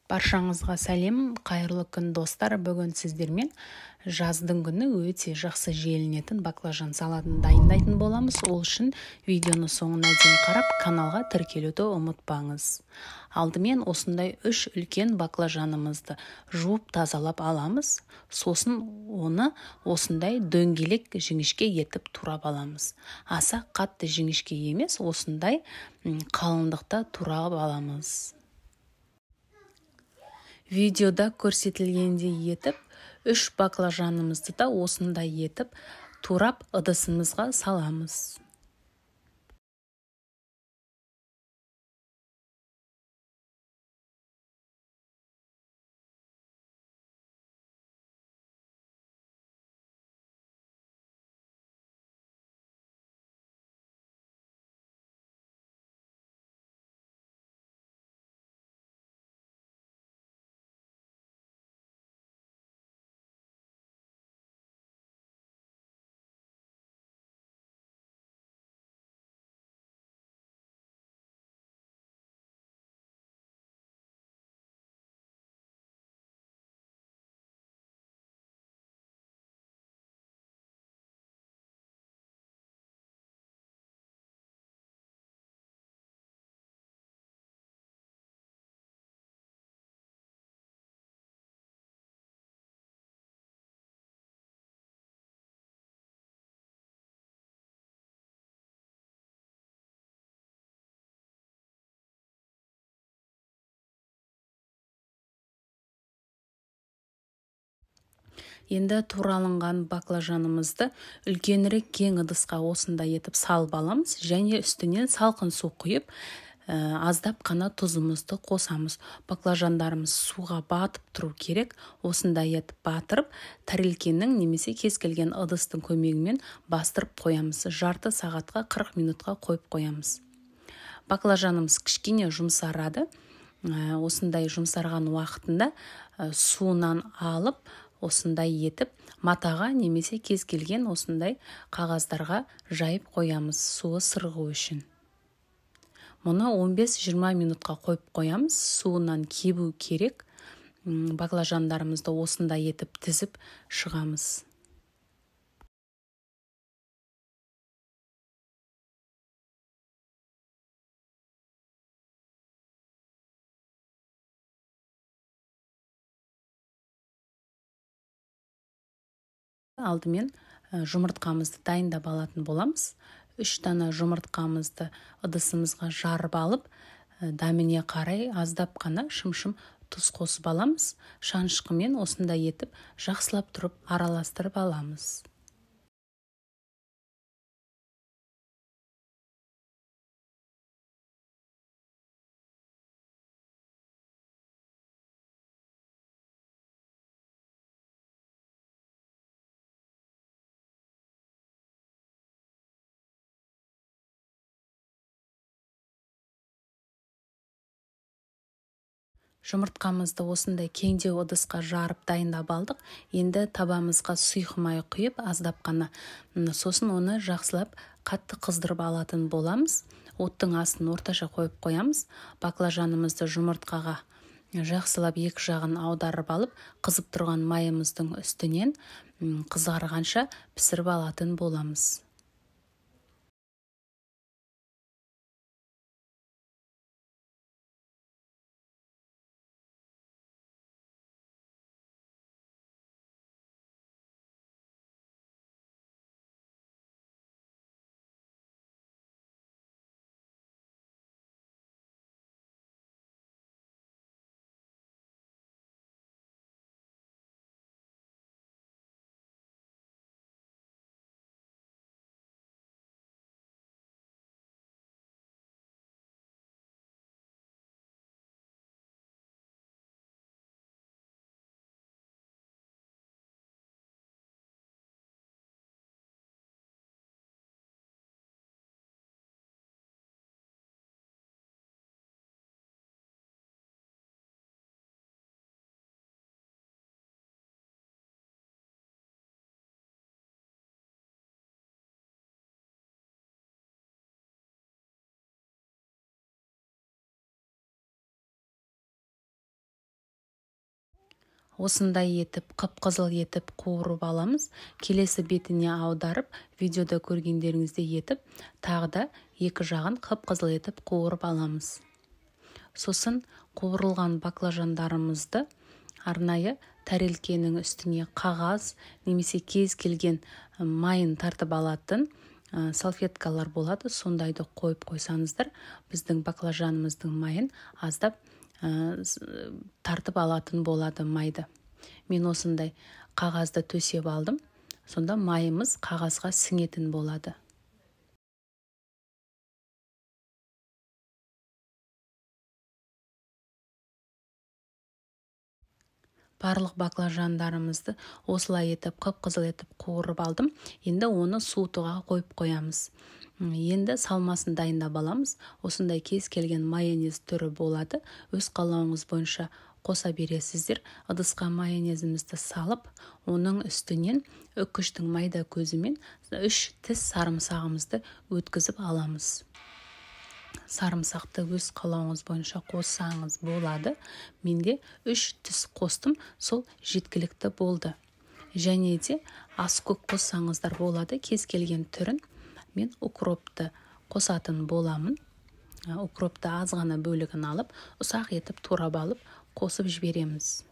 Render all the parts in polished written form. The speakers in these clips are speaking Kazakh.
Баршаңызға сәлем, қайырлы күн достар. Бүгін сіздермен жаздың күні өте жақсы желінетін баклажан салатын дайындайтын боламыз. Ол үшін видеоны соңына дейін қарап, каналға тіркелуді ұмытпаңыз. Алдымен осындай 3 үлкен баклажанымызды жуып тазалап аламыз. Сосын оны осындай дөңгелек жіңішке етіп турап аламыз. Аса қатты жіңішке емес, осындай қалыңдықта турап аламыз. Видеода көрсетілгендей етіп, 3 баклажанымызды да осындай етіп турап ыдысымызға саламыз. Енді туралынған баклажанымызды үлкенірек кең ыдысқа осындай етіп салып аламыз, және үстінен салқын су құйып, аздап қана тұзымызды қосамыз. Баклажандарымыз суға батып тұру керек. Осындай етіп батырып, тәрелкенің немесе кез келген ыдыстың көмегімен бастырып қоямыз. Жарты сағатқа 40 минутқа қойып қоямыз. Баклажанымыз кішкене жұмсарады. Осындай жұмсарған уақытында суынан алып, осындай етіп матаға немесе кез келген осындай қағаздарға жайып қоямыз, суы сырғу үшін. Мұны 15-20 минутқа қойып қоямыз. Суынан кебу керек. Баклажандарымызды осындай етіп тізіп шығамыз. Алдымен жұмыртқамызды дайындап алатын боламыз. 3 дана жұмыртқамызды ыдысымызға жарып алып, дәміне қарай аздап қана шым-шым тұз қосып аламыз. Шанышқымен осындай етіп жақсылап тұрып араластырып аламыз. Жұмыртқамызды осындай кеңдеу ыдысқа жарып дайындап алдық. Енді табамызға сұйық май құйып, аздап қана. Сосын оны жақсылап қатты қыздырып алатын боламыз. Оттың астын орташа қойып қоямыз. Баклажанымызды жұмыртқаға жақсылап екі жағын аударып алып, қызып тұрған майымыздың үстінен қызарғанша пісіріп алатын боламыз. Осындай етіп қып-қызыл етіп қуырып аламыз. Келесі бетіне аударып, видеода көргендеріңізде етіп, тағы да екі жағын қып-қызыл етіп қуырып аламыз. Сосын қуырылған баклажандарымызды арнайы тәрелкенің үстіне қағаз немесе кез келген майын тартып алатын салфеткалар болады. Сондайды қойып қойсаңыздар, біздің баклажанымыздың майын аздап тартып алатын болады майды. Мен осындай қағазды төсеп алдым. Сонда майымыз қағазға сіңетін болады. Барлық баклажандарымызды осылай етіп қып-қызыл етіп қуырып алдым. Енді оны суытуға қойып қоямыз. Енді салмасын дайындап аламыз. Осындай кез келген майонез түрі болады. Өз қалауыңыз бойынша қоса бересіздер. Ыдысқа майонезімізді салып, оның үстінен үккіштің майда көзімен 3 тіс сарымсағымызды өткізіп аламыз. Сарымсақты өз қалауыңыз бойынша қоссаңыз болады. Менде 3 тіс қостым, сол жеткілікті болды. Және де аскөк қоссаңыздар болады, кез келген түрін. Мен укропты қосатын боламын. Укропты аз ғана бөлігін алып, ұсақ етіп турап алып, қосып жібереміз.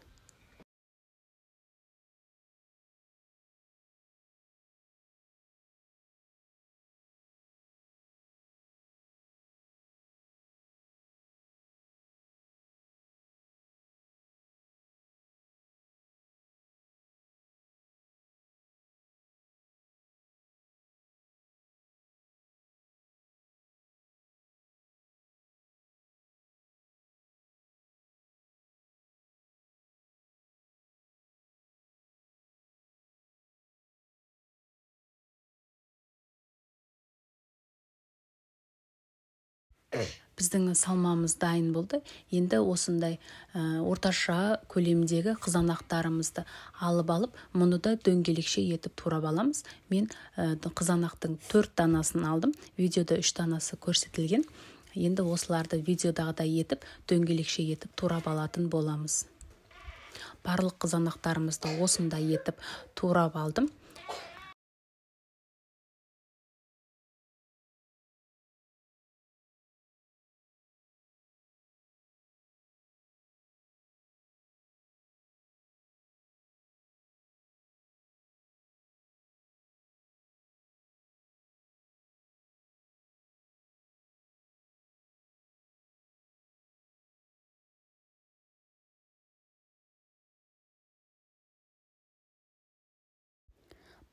Біздің салмамыз дайын болды. Енді осындай орташа көлемдегі қызанақтарымызды алып, мұны да дөңгелекше етіп турап аламыз. Мен қызанақтың 4 данасын алдым. Видеода 3 данасы көрсетілген. Енді осыларды видеодағыдай етіп, дөңгелекше етіп турап алатын боламыз. Барлық қызанақтарымызды осындай етіп турап алдым.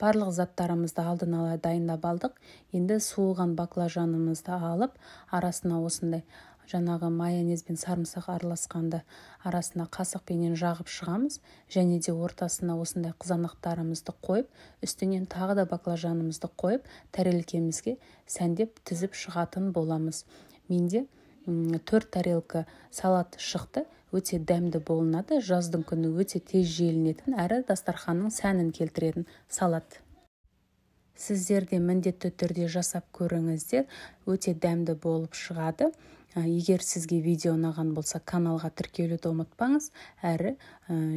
Барлық заттарымызды алдын ала дайындап алдық. Енді суыған баклажанымызды алып, арасына осындай жаңағы майонез бен сарымсақ араласқанды арасына қасықпенен жағып шығамыз. Және де ортасына осындай қызанақтарымызды қойып, үстінен тағы да баклажанымызды қойып, тәрелкемізге сәндеп тізіп шығатын боламыз. Менде 4 тарелка салат шықты. Өте дәмді болынады. Жаздың күні өте тез желінетін, әрі дастарханның сәнін келтіретін салат. Сіздер де міндетті түрде жасап көріңіздер. Өте дәмді болып шығады. Егер сізге видео ұнаған болса, каналға тіркелуді ұмытпаңыз. Әрі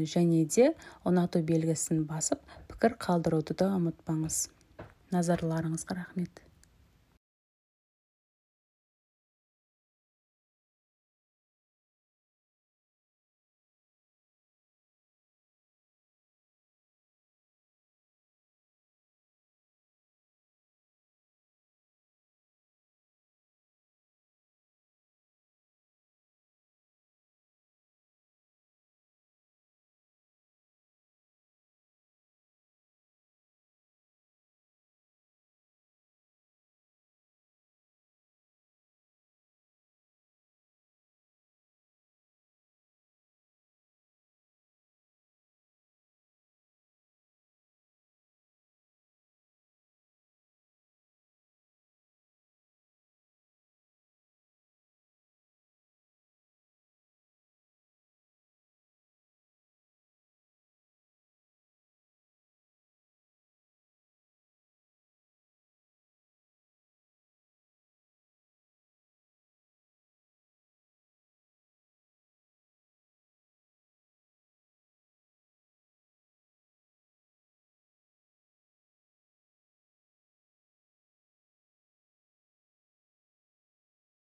және де ұнату белгісін басып, пікір қалдыруды да ұмытпаңыз. Назарларыңызға рахмет.